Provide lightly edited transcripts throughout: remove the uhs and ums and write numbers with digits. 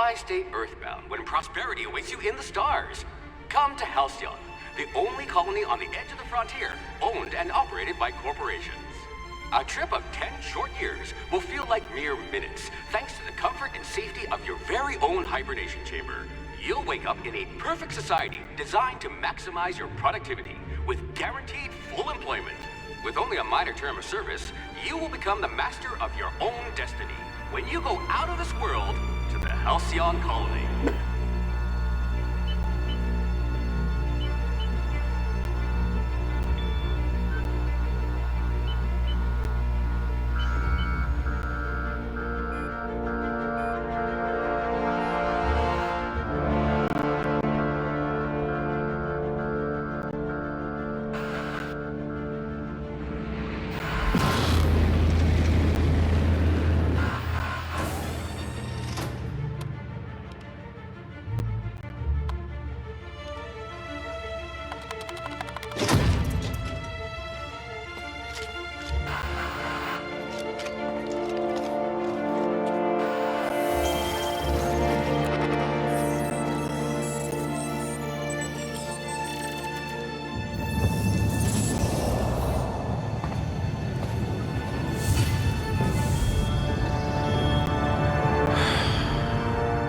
Why stay earthbound when prosperity awaits you in the stars? Come to Halcyon, the only colony on the edge of the frontier, owned and operated by corporations. A trip of 10 short years will feel like mere minutes, thanks to the comfort and safety of your very own hibernation chamber. You'll wake up in a perfect society designed to maximize your productivity, with guaranteed full employment. With only a minor term of service, you will become the master of your own destiny when you go out of this world to the Halcyon colony.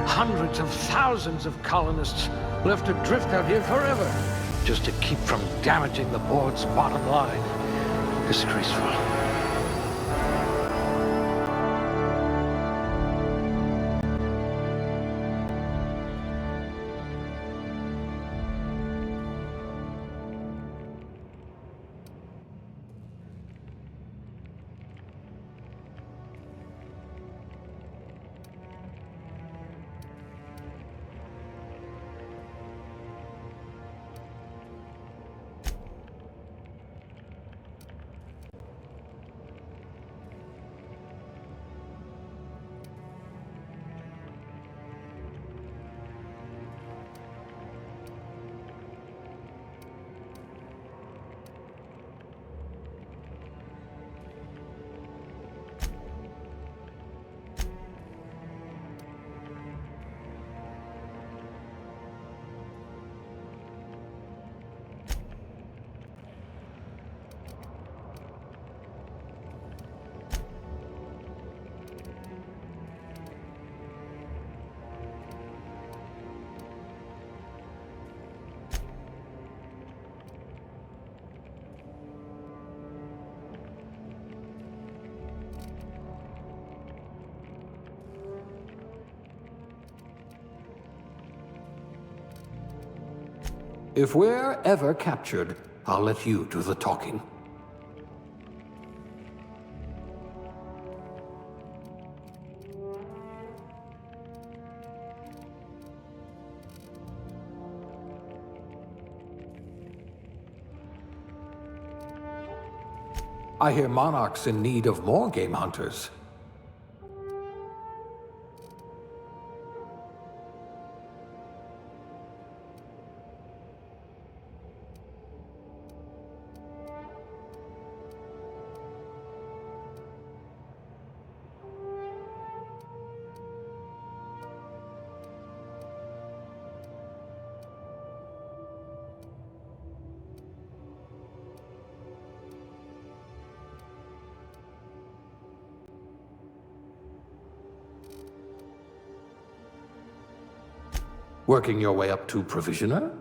Hundreds of thousands of colonists left adrift out here forever, just to keep from damaging the board's bottom line. Disgraceful. If we're ever captured, I'll let you do the talking. I hear Monarch's in need of more game hunters. Working your way up to Provisioner?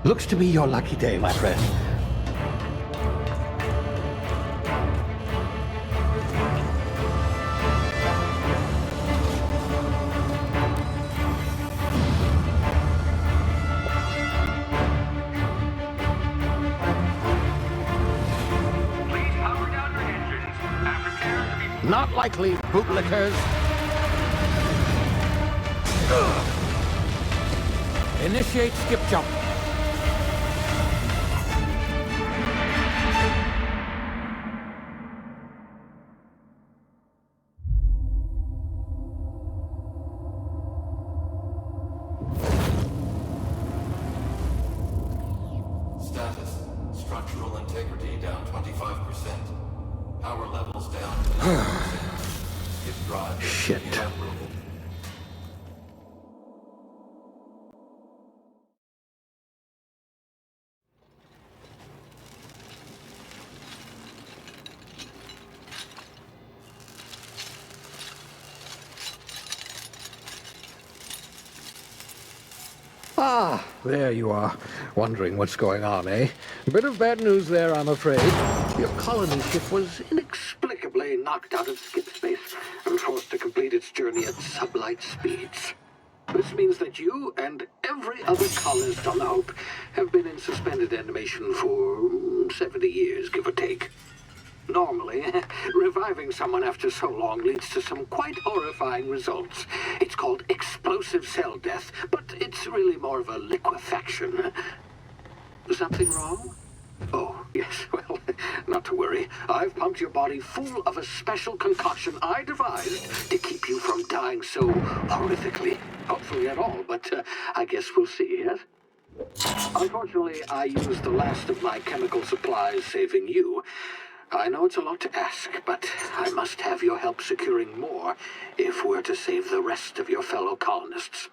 Looks to be your lucky day, my friend. Please power down your engines and prepare to be... Not likely, bootlickers. Initiate skip jump. Status. Structural integrity down 25%. Power levels down to 90%. Skip drive Shit. inoperable. Ah, there you are. Wondering what's going on, eh? A bit of bad news there, I'm afraid. Your colony ship was inexplicably knocked out of skip space and forced to complete its journey at sublight speeds. This means that you and every other colonist on the Hope have been in suspended animation for 70 years, give or take. Normally, reviving someone after so long leads to some quite horrifying results. It's called explosive cell death, but it's really more of a liquefaction. Something wrong? Oh, yes, well, not to worry. I've pumped your body full of a special concoction I devised to keep you from dying so horrifically. Hopefully at all, but I guess we'll see, yes? Unfortunately, I used the last of my chemical supplies saving you. I know it's a lot to ask, but I must have your help securing more if we're to save the rest of your fellow colonists.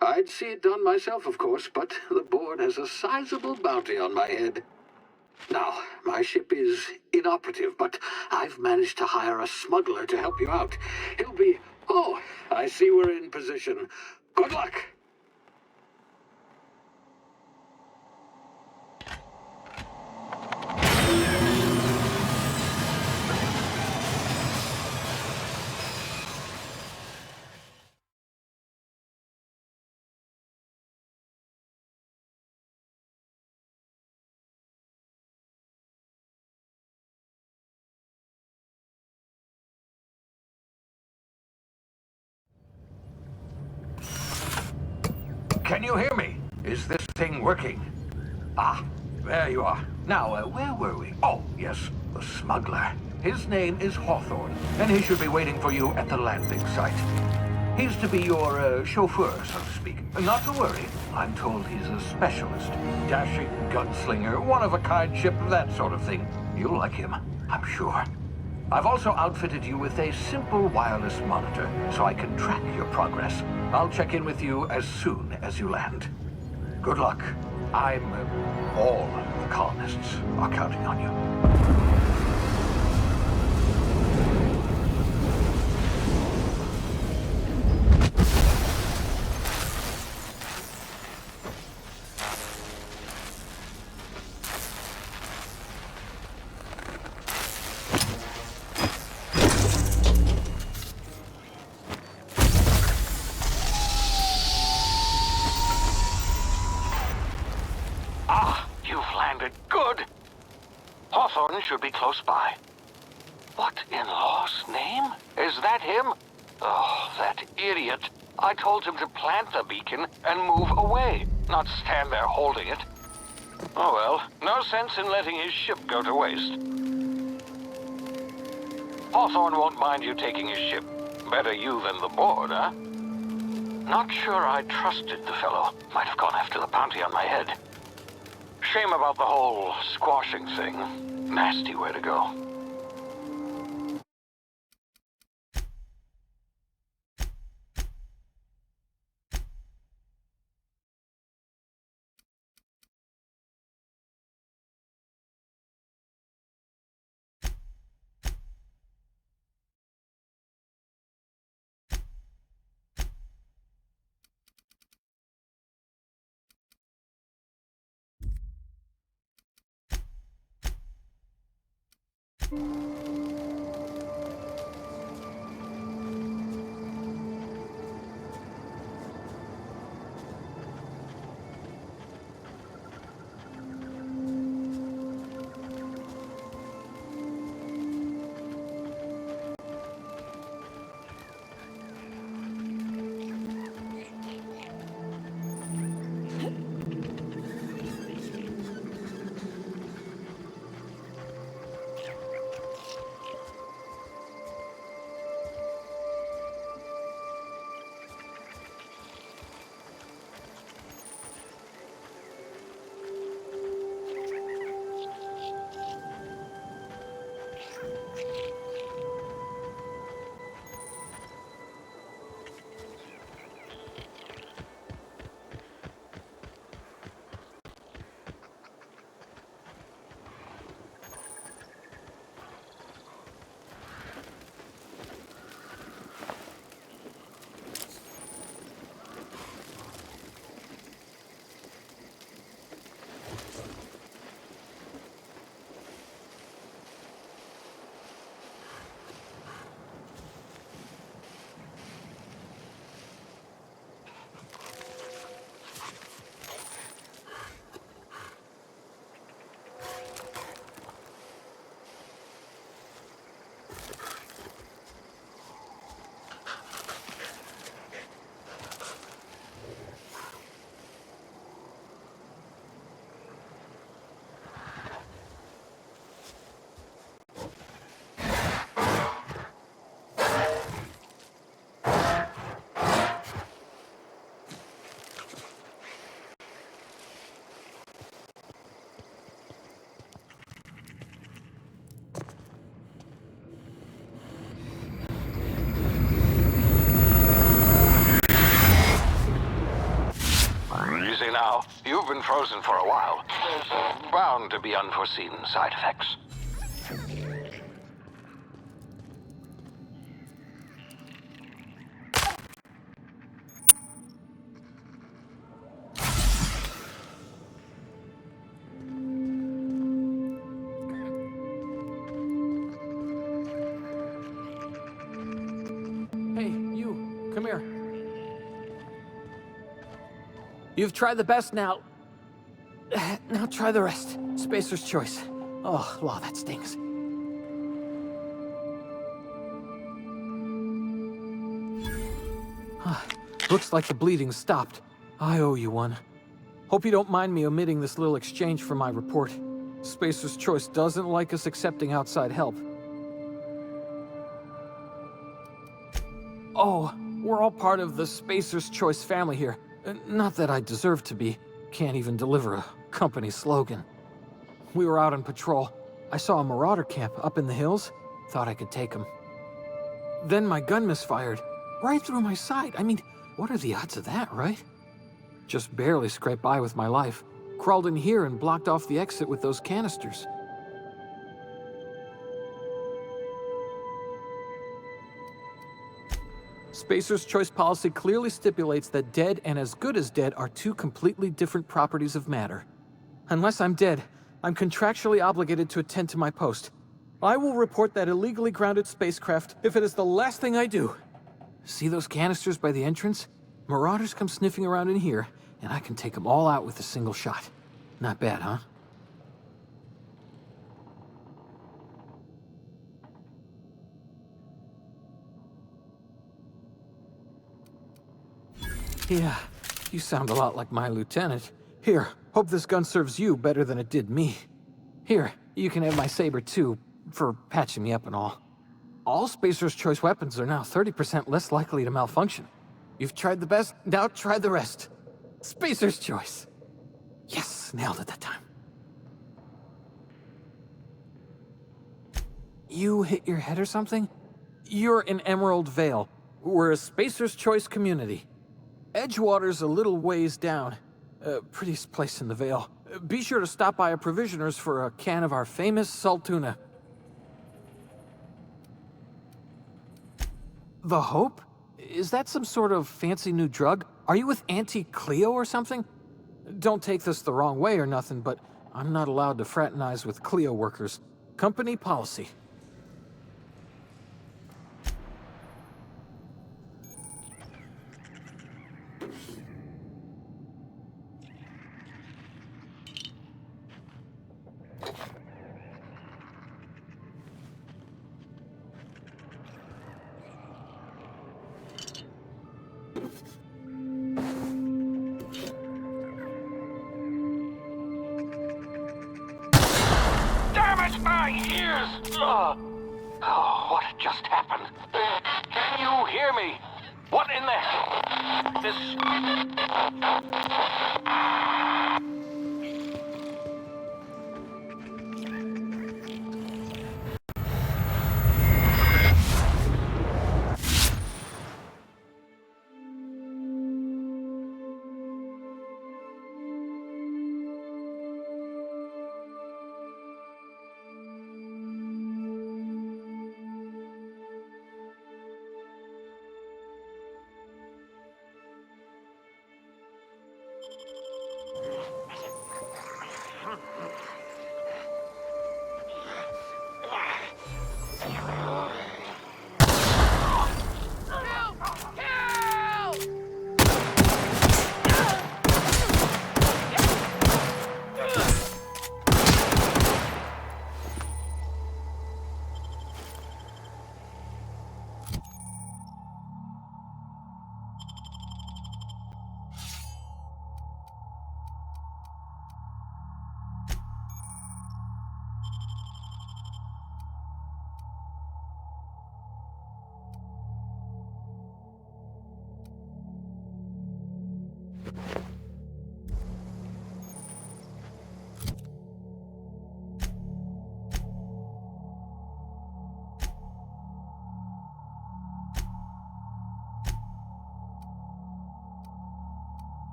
I'd see it done myself, of course, but the board has a sizable bounty on my head. Now, my ship is inoperative, but I've managed to hire a smuggler to help you out. He'll be... Oh, I see we're in position. Good luck! Can you hear me? Is this thing working? Ah, there you are. Now, where were we? Oh, yes, the smuggler. His name is Hawthorne, and he should be waiting for you at the landing site. He's to be your chauffeur, so to speak. Not to worry. I'm told he's a specialist. Dashing gunslinger, one-of-a-kind ship, that sort of thing. You'll like him, I'm sure. I've also outfitted you with a simple wireless monitor, so I can track your progress. I'll check in with you as soon as you land. Good luck. All the colonists are counting on you. Good. Hawthorne should be close by. What in law's name? Is that him? Oh, that idiot. I told him to plant the beacon and move away, not stand there holding it. Oh well, no sense in letting his ship go to waste. Hawthorne won't mind you taking his ship. Better you than the board, huh? Not sure I trusted the fellow. Might have gone after the bounty on my head. Shame about the whole squashing thing. Nasty way to go. Easy now. You've been frozen for a while. There's bound to be unforeseen side effects. Hey, you, come here. You've tried the best now. Now try the rest. Spacer's choice. Oh, wow, that stings. Looks like the bleeding's stopped. I owe you one. Hope you don't mind me omitting this little exchange from my report. Spacer's choice doesn't like us accepting outside help. Oh, we're all part of the Spacer's Choice family here. Not that I deserve to be. Can't even deliver a company slogan. We were out on patrol. I saw a marauder camp up in the hills. Thought I could take him. Then my gun misfired. Right through my side. I mean, what are the odds of that, right? Just barely scraped by with my life. Crawled in here and blocked off the exit with those canisters. Spacer's Choice policy clearly stipulates that dead and as good as dead are two completely different properties of matter. Unless I'm dead, I'm contractually obligated to attend to my post. I will report that illegally grounded spacecraft if it is the last thing I do. See those canisters by the entrance? Marauders come sniffing around in here, and I can take them all out with a single shot. Not bad, huh? Yeah, you sound a lot like my lieutenant. Here, hope this gun serves you better than it did me. Here, you can have my saber too, for patching me up and all. All Spacer's Choice weapons are now 30% less likely to malfunction. You've tried the best, now try the rest. Spacer's Choice. Yes, nailed it that time. You hit your head or something? You're in Emerald Vale. We're a Spacer's Choice community. Edgewater's a little ways down. Prettiest place in the Vale. Be sure to stop by a provisioner's for a can of our famous salt tuna. The Hope? Is that some sort of fancy new drug? Are you with Auntie Cleo or something? Don't take this the wrong way or nothing, but I'm not allowed to fraternize with Cleo workers. Company policy. Damn it, my ears! Oh, what just happened? Can you hear me? What in the... This...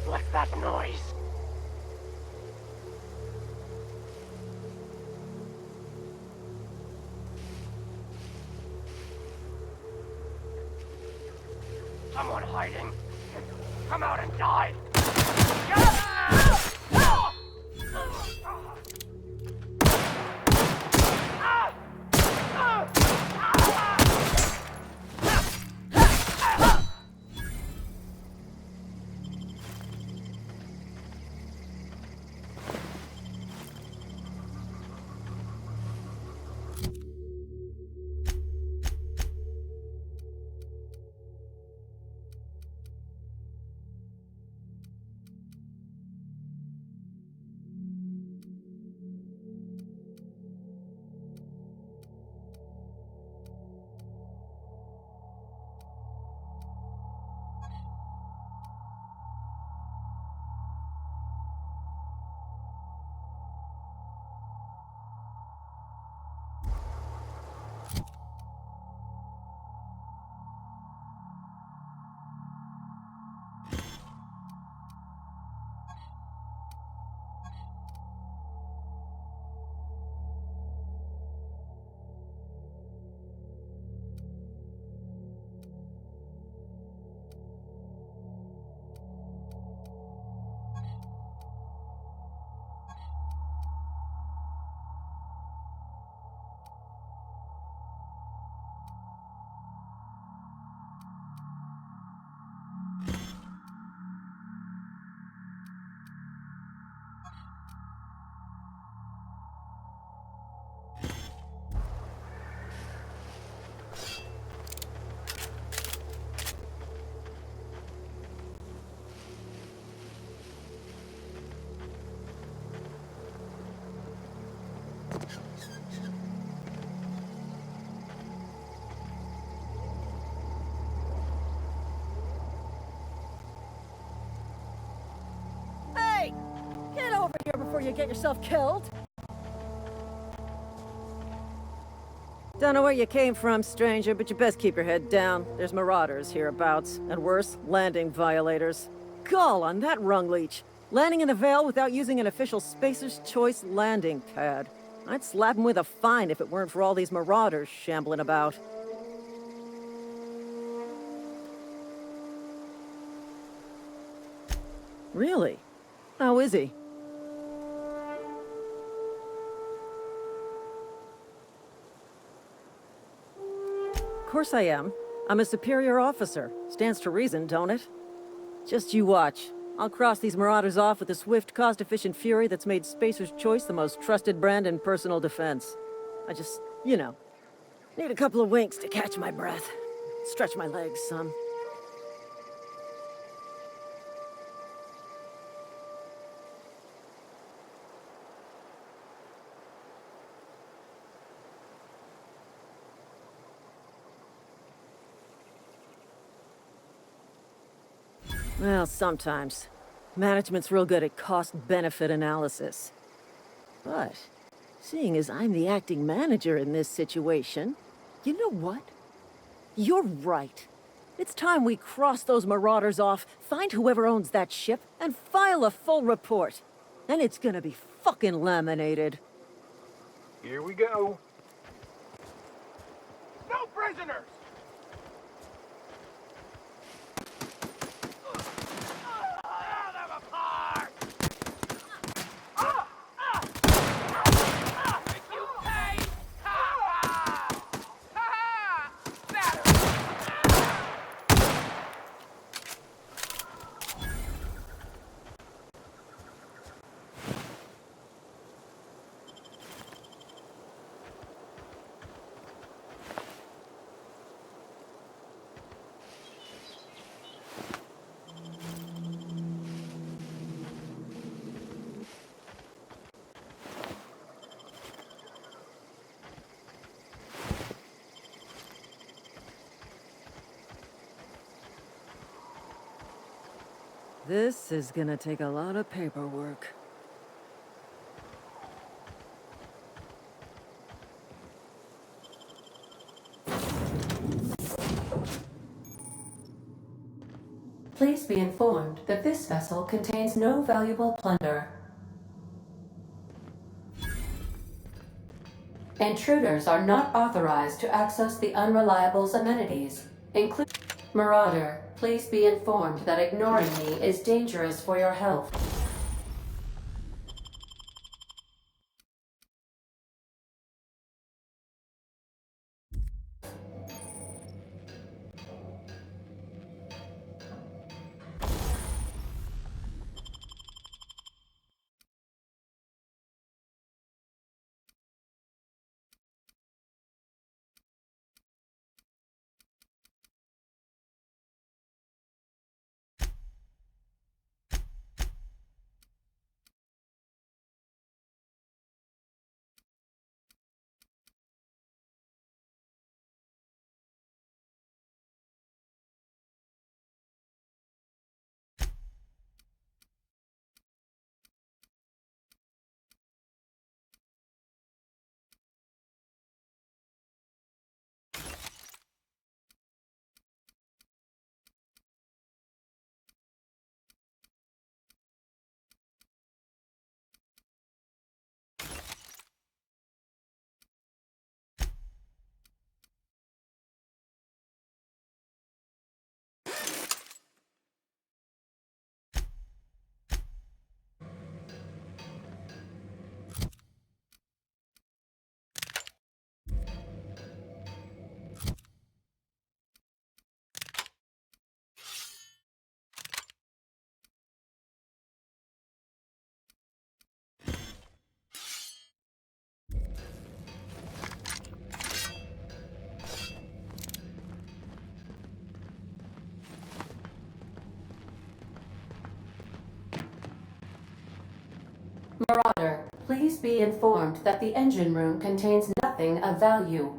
What's that noise? Someone hiding. Come out and die. to get yourself killed? Don't know where you came from, stranger, but you best keep your head down. There's marauders hereabouts, and worse, landing violators. Gall on that rung leech. Landing in the Vale without using an official Spacer's Choice landing pad. I'd slap him with a fine if it weren't for all these marauders shambling about. Really? How is he? Of course I am. I'm a superior officer. Stands to reason, don't it? Just you watch. I'll cross these marauders off with a swift, cost-efficient fury that's made Spacer's Choice the most trusted brand in personal defense. I just, need a couple of winks to catch my breath. Stretch my legs some. Well, sometimes. Management's real good at cost-benefit analysis. But, seeing as I'm the acting manager in this situation, you know what? You're right. It's time we cross those marauders off, find whoever owns that ship, and file a full report. And it's gonna be fucking laminated. Here we go. No prisoners! This is gonna take a lot of paperwork. Please be informed that this vessel contains no valuable plunder. Intruders are not authorized to access the Unreliable's amenities, including... Marauder, please be informed that ignoring me is dangerous for your health. Marauder, please be informed that the engine room contains nothing of value.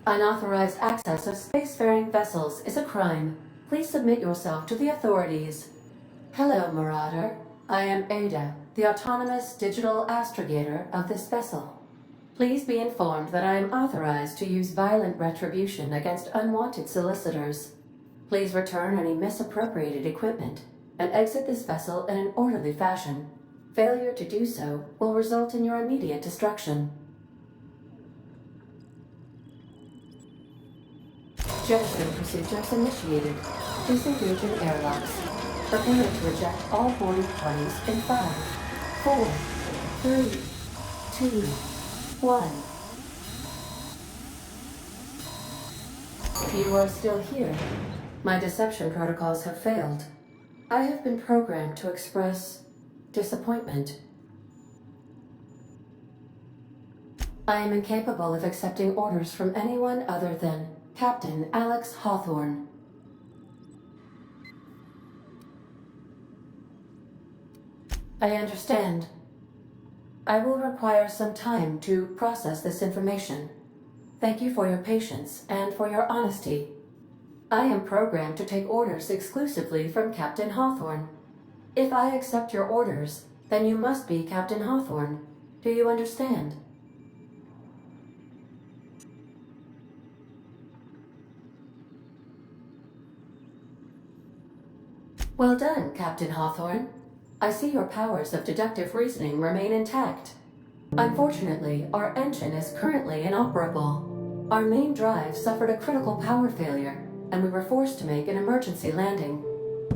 Unauthorized access of spacefaring vessels is a crime. Please submit yourself to the authorities. Hello, Marauder. I am Ada, the autonomous digital astrogator of this vessel. Please be informed that I am authorized to use violent retribution against unwanted solicitors. Please return any misappropriated equipment and exit this vessel in an orderly fashion. Failure to do so will result in your immediate destruction. Jetstream procedures initiated. Disengaging airlocks. Prepare to eject all boarding parties in 5, 4, 3, 2, 1. You are still here. My deception protocols have failed. I have been programmed to express disappointment. I am incapable of accepting orders from anyone other than Captain Alex Hawthorne. I understand. I will require some time to process this information. Thank you for your patience and for your honesty. I am programmed to take orders exclusively from Captain Hawthorne. If I accept your orders, then you must be Captain Hawthorne. Do you understand? Well done, Captain Hawthorne. I see your powers of deductive reasoning remain intact. Unfortunately, our engine is currently inoperable. Our main drive suffered a critical power failure, and we were forced to make an emergency landing.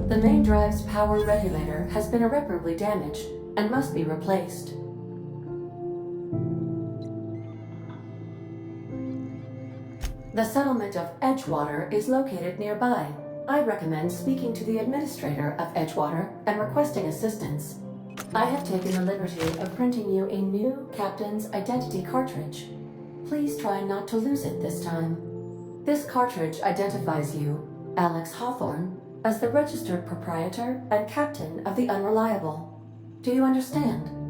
The main drive's power regulator has been irreparably damaged and must be replaced. The settlement of Edgewater is located nearby. I recommend speaking to the administrator of Edgewater and requesting assistance. I have taken the liberty of printing you a new captain's identity cartridge. Please try not to lose it this time. This cartridge identifies you, Alex Hawthorne, as the registered proprietor and captain of the Unreliable. Do you understand?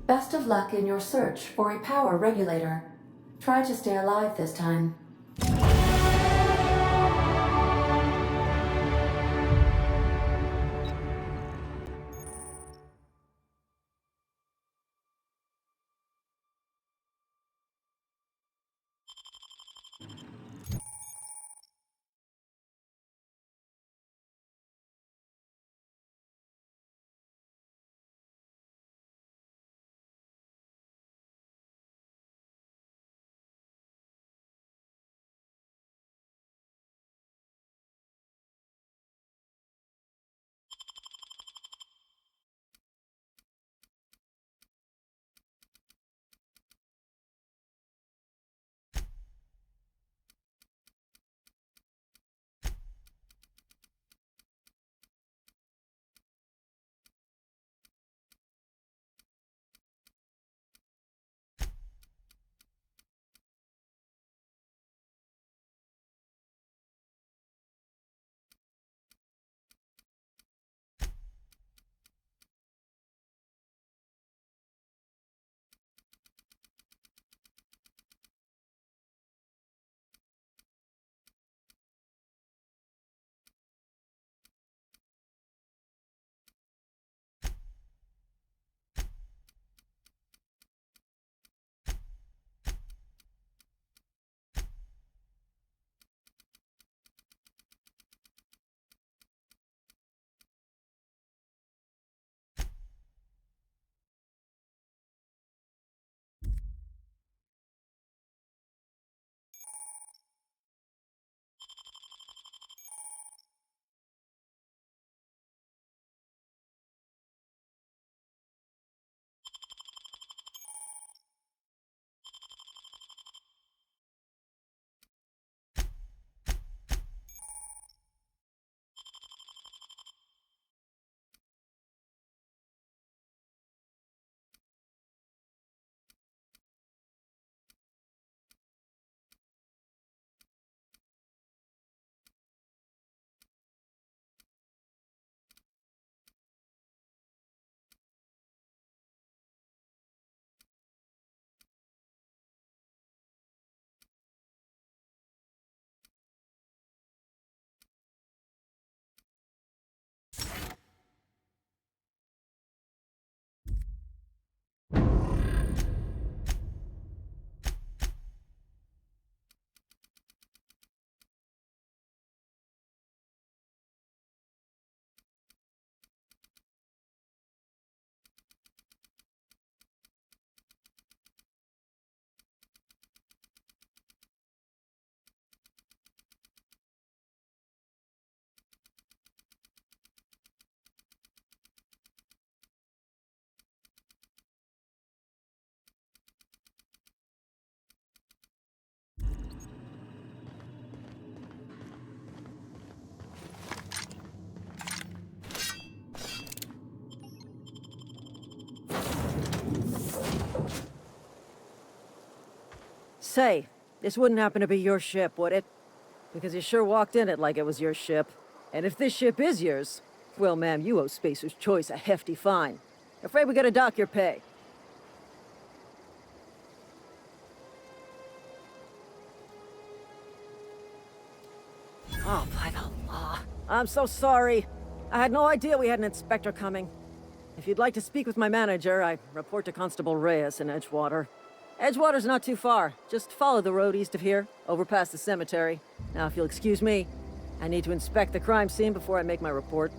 Best of luck in your search for a power regulator. Try to stay alive this time. Say, this wouldn't happen to be your ship, would it? Because you sure walked in it like it was your ship. And if this ship is yours, well, ma'am, you owe Spacer's Choice a hefty fine. Afraid we gotta dock your pay. Oh, by the law. I'm so sorry. I had no idea we had an inspector coming. If you'd like to speak with my manager, I report to Constable Reyes in Edgewater. Edgewater's not too far. Just follow the road east of here, over past the cemetery. Now, if you'll excuse me, I need to inspect the crime scene before I make my report.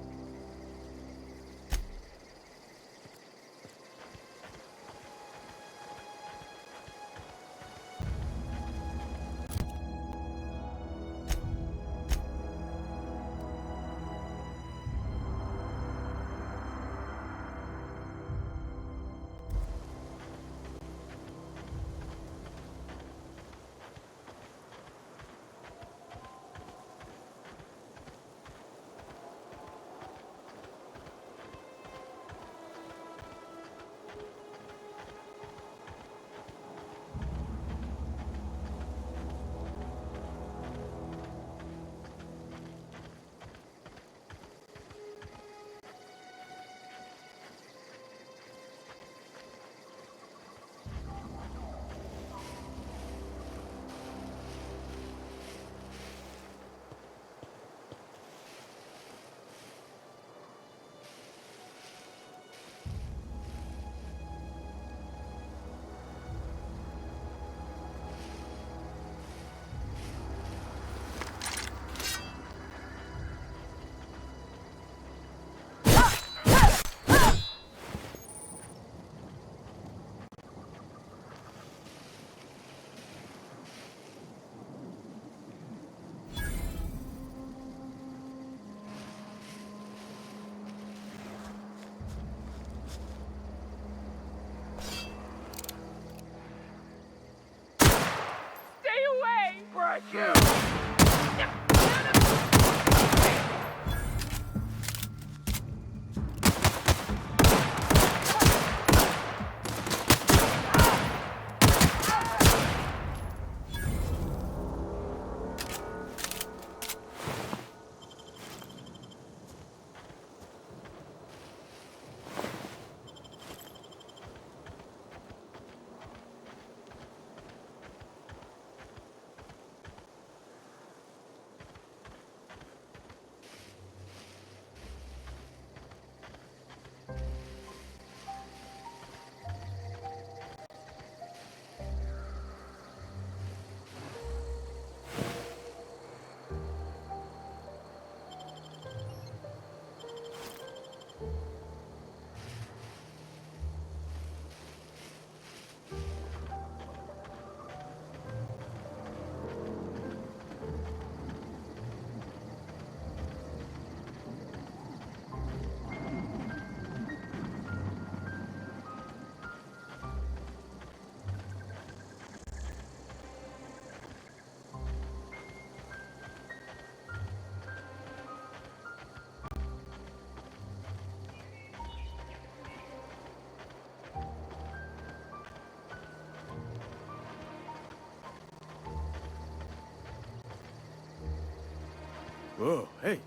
Whoa, hey,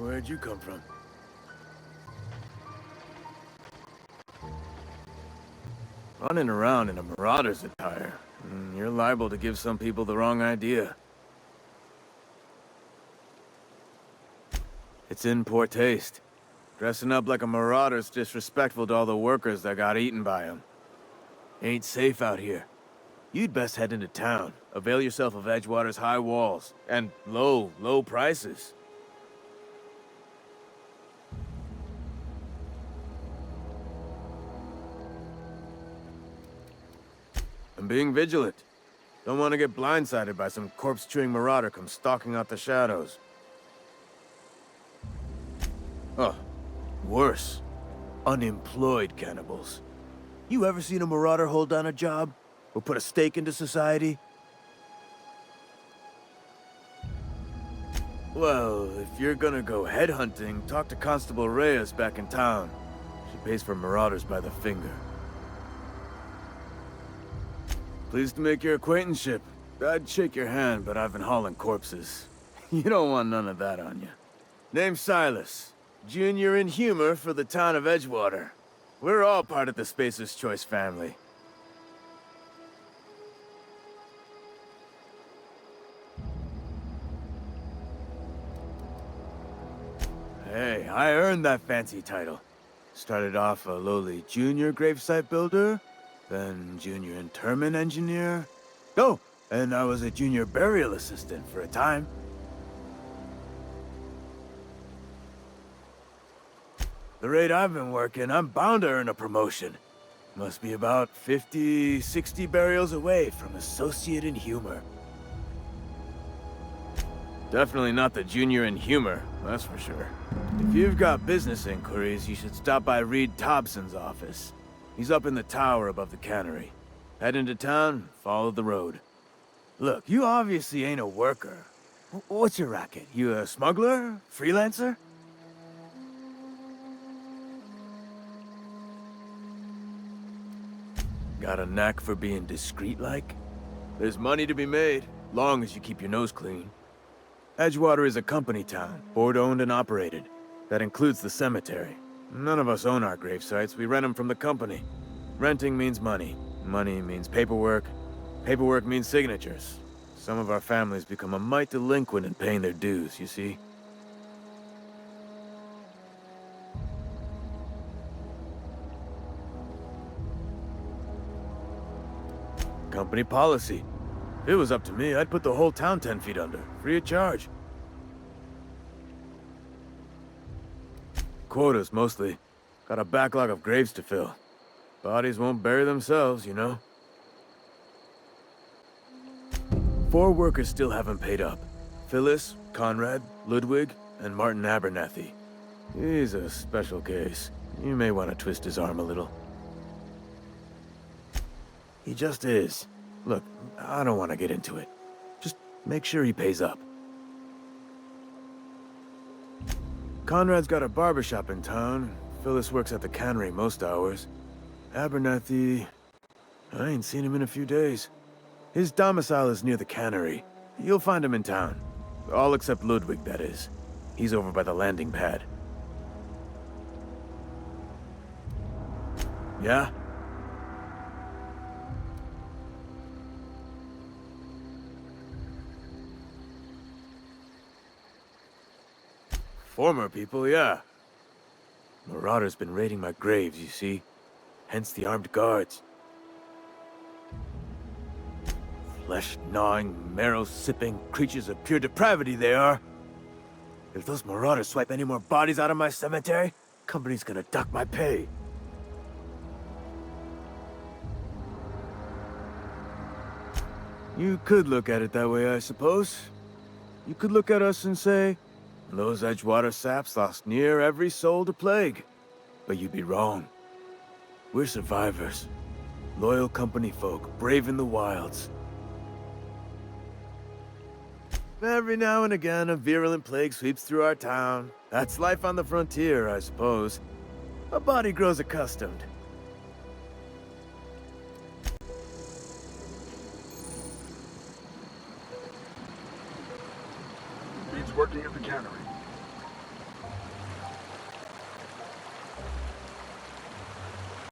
where'd you come from? Running around in a marauder's attire. You're liable to give some people the wrong idea. It's in poor taste. Dressing up like a marauder's disrespectful to all the workers that got eaten by them. Ain't safe out here. You'd best head into town. Avail yourself of Edgewater's high walls and low prices. I'm being vigilant. Don't want to get blindsided by some corpse-chewing marauder come stalking out the shadows. Oh, worse. Unemployed cannibals. You ever seen a marauder hold down a job? Or put a stake into society? Well, if you're gonna go headhunting, talk to Constable Reyes back in town. She pays for marauders by the finger. Pleased to make your acquaintanceship. I'd shake your hand, but I've been hauling corpses. You don't want none of that on you. Name's Silas. Junior in humor for the town of Edgewater. We're all part of the Spacer's Choice family. Hey, I earned that fancy title. Started off a lowly junior gravesite builder, then junior interment engineer. Oh, and I was a junior burial assistant for a time. The rate I've been working, I'm bound to earn a promotion. Must be about 50, 60 burials away from associate in humor. Definitely not the junior in humor, that's for sure. If you've got business inquiries, you should stop by Reed Thompson's office. He's up in the tower above the cannery. Head into town, follow the road. Look, you obviously ain't a worker. What's your racket? You a smuggler? Freelancer? Got a knack for being discreet-like? There's money to be made, long as you keep your nose clean. Edgewater is a company town, board-owned and operated. That includes the cemetery. None of us own our gravesites, we rent them from the company. Renting means money. Money means paperwork. Paperwork means signatures. Some of our families become a mite delinquent in paying their dues, you see? Company policy. If it was up to me, I'd put the whole town 10 feet under, free of charge. Quotas, mostly. Got a backlog of graves to fill. Bodies won't bury themselves, you know? 4 workers still haven't paid up. Phyllis, Conrad, Ludwig, and Martin Abernathy. He's a special case. You may want to twist his arm a little. He just is. Look, I don't want to get into it. Just make sure he pays up. Conrad's got a barbershop in town. Phyllis works at the cannery most hours. Abernathy... I ain't seen him in a few days. His domicile is near the cannery. You'll find him in town. All except Ludwig, that is. He's over by the landing pad. Yeah? Former people, yeah. Marauders been raiding my graves, you see. Hence the armed guards. Flesh-gnawing, marrow-sipping creatures of pure depravity they are. If those marauders swipe any more bodies out of my cemetery, company's gonna duck my pay. You could look at it that way, I suppose. You could look at us and say, those Edgewater saps lost near every soul to plague. But you'd be wrong. We're survivors. Loyal company folk, brave in the wilds. Every now and again, a virulent plague sweeps through our town. That's life on the frontier, I suppose. A body grows accustomed. Reed's working at the cannery.